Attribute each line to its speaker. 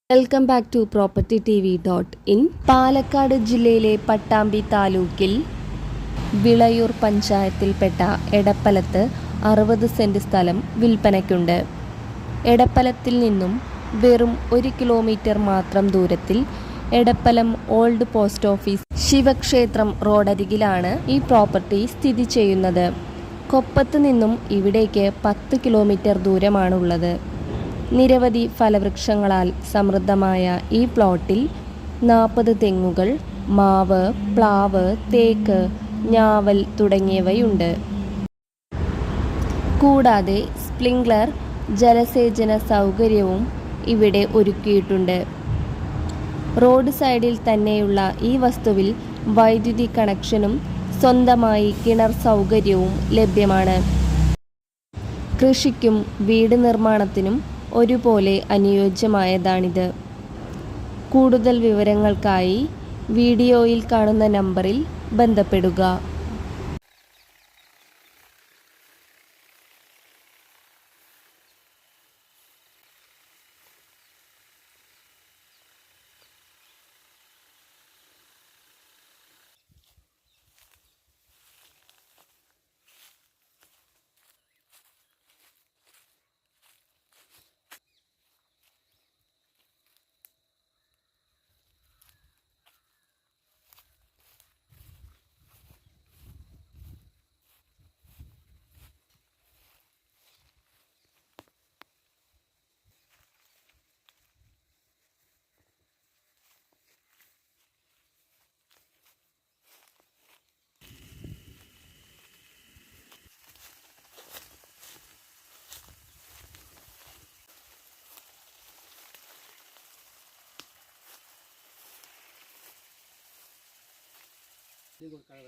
Speaker 1: Welcome back to propertytv.in. Palakkad ജില്ലയിലെ പട്ടാമ്പി താലൂക്കിൽ Vilayur പഞ്ചായത്തിൽപ്പെട്ട എടപ്പലത്ത് 60 saint സ്ഥലം വിൽപ്പനയ്ക്കുണ്ട്. എടപ്പലത്തിൽ നിന്നും വെറും 1 കിലോമീറ്റർ മാത്രം ദൂരത്തിൽ എടപ്പലം ഓൾഡ് പോസ്റ്റ് ഓഫീസ് ശിവക്ഷേത്രം റോഡരികിലാണ് ഈ പ്രോപ്പർട്ടി സ്ഥിതി ചെയ്യുന്നത്. കൊപ്പത്ത് നിന്നും ഇവിടേക്ക് 10 കിലോമീറ്റർ ദൂരമാണുള്ളത്. നിരവധി ഫലവൃക്ഷങ്ങളാൽ സമൃദ്ധമായ ഈ പ്ലോട്ടിൽ 40 തെങ്ങുകൾ, മാവ്, പ്ലാവ്, തേക്ക്, ഞാവൽ തുടങ്ങിയവയുണ്ട്. കൂടാതെ സ്പ്രിംഗ്ലർ ജലസേചന സൗകര്യവും ഇവിടെ ഒരുക്കിയിട്ടുണ്ട്. റോഡ് സൈഡിൽ തന്നെയുള്ള ഈ വസ്തുവിൽ വൈദ്യുതി കണക്ഷനും സ്വന്തമായി കിണർ സൗകര്യവും ലഭ്യമാണ്. കൃഷിക്കും വീട് നിർമ്മാണത്തിനും ഒരുപോലെ അനുയോജ്യമായതാണിത്. കൂടുതൽ വിവരങ്ങൾക്കായി വീഡിയോയിൽ കാണുന്ന നമ്പറിൽ ബന്ധപ്പെടുക.
Speaker 2: ഇത് കൊടുക്കാൻ